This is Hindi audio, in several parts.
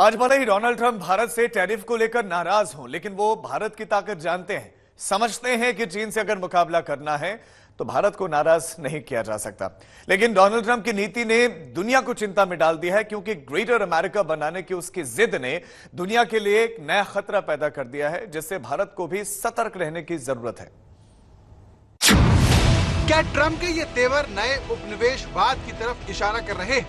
आज भले ही डोनाल्ड ट्रंप भारत से टैरिफ को लेकर नाराज हों, लेकिन वो भारत की ताकत जानते हैं, समझते हैं कि चीन से अगर मुकाबला करना है तो भारत को नाराज नहीं किया जा सकता। लेकिन डोनाल्ड ट्रंप की नीति ने दुनिया को चिंता में डाल दिया है, क्योंकि ग्रेटर अमेरिका बनाने की उसकी जिद ने दुनिया के लिए एक नया खतरा पैदा कर दिया है, जिससे भारत को भी सतर्क रहने की जरूरत है। क्या ट्रंप के ये तेवर नए उपनिवेशवाद की तरफ इशारा कर रहे हैं?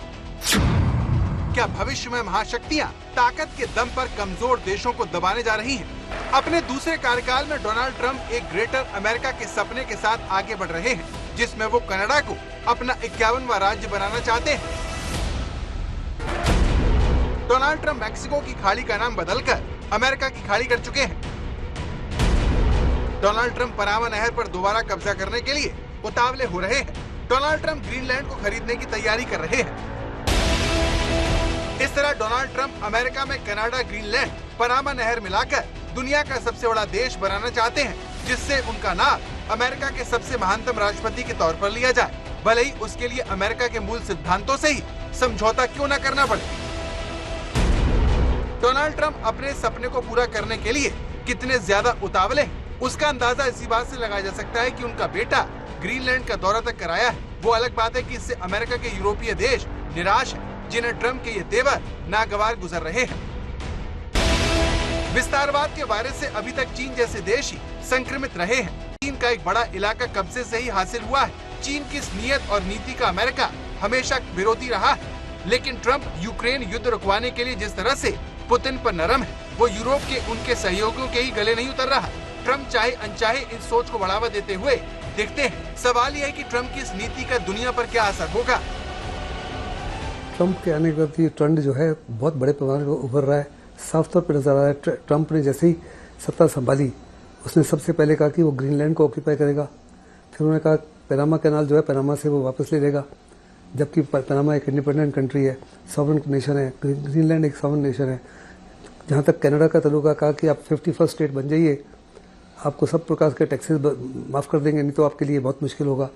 क्या भविष्य में महाशक्तियां ताकत के दम पर कमजोर देशों को दबाने जा रही हैं? अपने दूसरे कार्यकाल में डोनाल्ड ट्रंप एक ग्रेटर अमेरिका के सपने के साथ आगे बढ़ रहे हैं, जिसमें वो कनाडा को अपना 51वां राज्य बनाना चाहते हैं। डोनाल्ड ट्रंप मैक्सिको की खाड़ी का नाम बदलकर अमेरिका की खाड़ी कर चुके हैं। डोनाल्ड ट्रंप पनामा नहर पर दोबारा कब्जा करने के लिए उतावले हो रहे हैं। डोनाल्ड ट्रंप ग्रीनलैंड को खरीदने की तैयारी कर रहे हैं। इस तरह डोनाल्ड ट्रंप अमेरिका में कनाडा, ग्रीनलैंड, पनामा नहर मिलाकर दुनिया का सबसे बड़ा देश बनाना चाहते हैं, जिससे उनका नाम अमेरिका के सबसे महानतम राष्ट्रपति के तौर पर लिया जाए, भले ही उसके लिए अमेरिका के मूल सिद्धांतों से ही समझौता क्यों न करना पड़े। डोनाल्ड ट्रंप अपने सपने को पूरा करने के लिए कितने ज्यादा उतावले हैं, उसका अंदाजा इसी बात से लगाया जा सकता है कि उनका बेटा ग्रीनलैंड का दौरा तक कराया है। वो अलग बात है कि इससे अमेरिका के यूरोपीय देश निराश है, जिन्हें ट्रंप के ये तेवर नागवार गुजर रहे हैं। विस्तारवाद के वायरस से अभी तक चीन जैसे देश ही संक्रमित रहे हैं। चीन का एक बड़ा इलाका कब्जे से ही हासिल हुआ है। चीन की इस नीयत और नीति का अमेरिका हमेशा विरोधी रहा है, लेकिन ट्रंप यूक्रेन युद्ध रुकवाने के लिए जिस तरह से पुतिन पर नरम है, वो यूरोप के उनके सहयोगियों के ही गले नहीं उतर रहा। ट्रंप चाहे अनचाहे इस सोच को बढ़ावा देते हुए दिखते हैं। सवाल यह है कि ट्रंप की इस नीति का दुनिया पर क्या असर होगा। ट्रंप के आने के बाद ये ट्रेंड जो है बहुत बड़े पैमाने पर उभर रहा है, साफ तौर पर नजर आ रहा है। ट्रंप ने जैसे ही सत्ता संभाली, उसने सबसे पहले कहा कि वो ग्रीनलैंड को ऑक्यूपाई करेगा। फिर उन्होंने कहा पनामा कैनाल जो है पनामा से वो वापस ले लेगा, जबकि पनामा एक इंडिपेंडेंट कंट्री है, सॉवरेन नेशन है। ग्रीनलैंड एक सॉवरेन नेशन है। जहाँ तक कनाडा का तल्लुका, कहा कि आप 51st स्टेट बन जाइए, आपको सब प्रकार के टैक्सेस माफ कर देंगे, नहीं तो आपके लिए बहुत मुश्किल होगा।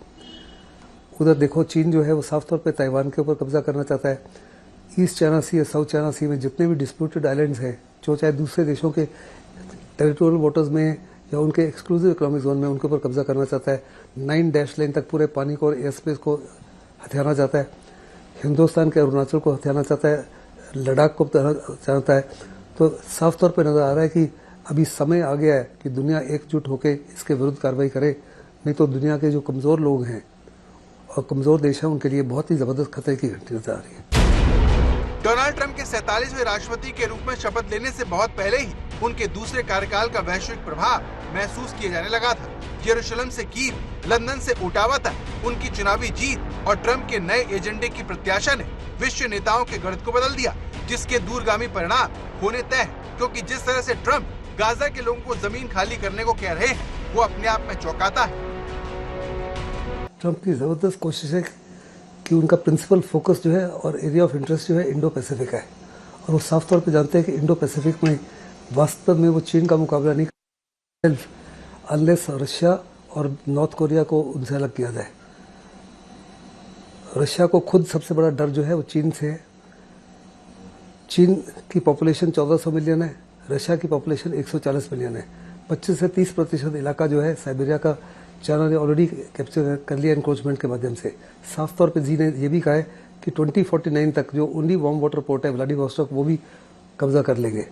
उधर देखो चीन जो है वो साफ तौर पे ताइवान के ऊपर कब्जा करना चाहता है। ईस्ट चाइना सी या साउथ चाइना सी में जितने भी डिस्प्यूटेड आइलैंड्स हैं, जो चाहे दूसरे देशों के टेरिटोरियल वाटर्स में या उनके एक्सक्लूसिव इकोनॉमिक जोन में, उनके ऊपर कब्जा करना चाहता है। 9 डैश लाइन तक पूरे पानी को और एयर स्पेस को हथियाना चाहता है। हिंदुस्तान के अरुणाचल को हथियाना चाहता है, लद्दाख को चाहता है। तो साफ तौर पर नजर आ रहा है कि अभी समय आ गया है कि दुनिया एकजुट होकर इसके विरुद्ध कार्रवाई करे, नहीं तो दुनिया के जो कमजोर लोग हैं और कमजोर देश है, उनके लिए बहुत ही जबरदस्त खतरे की घंटी नजर आ रही है। डोनाल्ड ट्रंप के 47वें राष्ट्रपति के रूप में शपथ लेने से बहुत पहले ही उनके दूसरे कार्यकाल का वैश्विक प्रभाव महसूस किए जाने लगा था। यरूशलेम से कीव, लंदन से ओटावा तक उनकी चुनावी जीत और ट्रंप के नए एजेंडे की प्रत्याशा ने विश्व नेताओं के गणित को बदल दिया, जिसके दूरगामी परिणाम होने तय है। क्योंकि जिस तरह से ट्रंप गाजा के लोगों को जमीन खाली करने को कह रहे हैं, वो अपने आप में चौंकाता है। ट्रंप की जबरदस्त कोशिश है कि उनका प्रिंसिपल फोकस जो है और एरिया ऑफ इंटरेस्ट जो है इंडो पैसिफिक है, और वो साफ तौर पे जानते हैं कि इंडो पैसिफिक में वास्तव में वो चीन का मुकाबला नहीं कर, अनलेस रशिया और नॉर्थ कोरिया को उनसे अलग किया जाए। रशिया को खुद सबसे बड़ा डर जो है वो चीन से है। चीन की पॉपुलेशन 1400 मिलियन है, रशिया की पॉपुलेशन 140 मिलियन है। 25 से 30% इलाका जो है साइबेरिया का चाइना ने ऑलरेडी कैप्चर कर लिया एनक्रोचमेंट के माध्यम से। साफ तौर पे जी ने ये भी कहा है कि 2049 तक जो ओनली वार्म वाटर पोर्ट है व्लादिवोस्टोक, वो भी कब्जा कर लेंगे।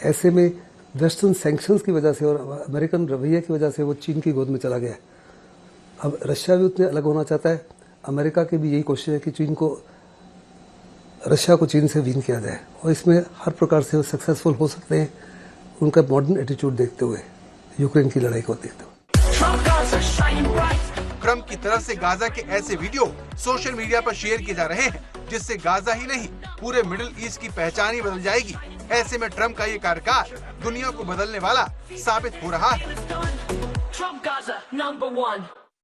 ऐसे में वेस्टर्न सैंक्शंस की वजह से और अमेरिकन रवैये की वजह से वो चीन की गोद में चला गया है। अब रशिया भी उतने अलग होना चाहता है। अमेरिका की भी यही कोशिश है कि रशिया को चीन से वीन किया जाए, और इसमें हर प्रकार से वो सक्सेसफुल हो सकते हैं, उनका मॉडर्न एटीट्यूड देखते हुए, यूक्रेन की लड़ाई को देखते हुए। ट्रंप की तरफ से गाजा के ऐसे वीडियो सोशल मीडिया पर शेयर किए जा रहे हैं, जिससे गाजा ही नहीं पूरे मिडिल ईस्ट की पहचान ही बदल जाएगी। ऐसे में ट्रंप का ये कार्यकाल दुनिया को बदलने वाला साबित हो रहा है।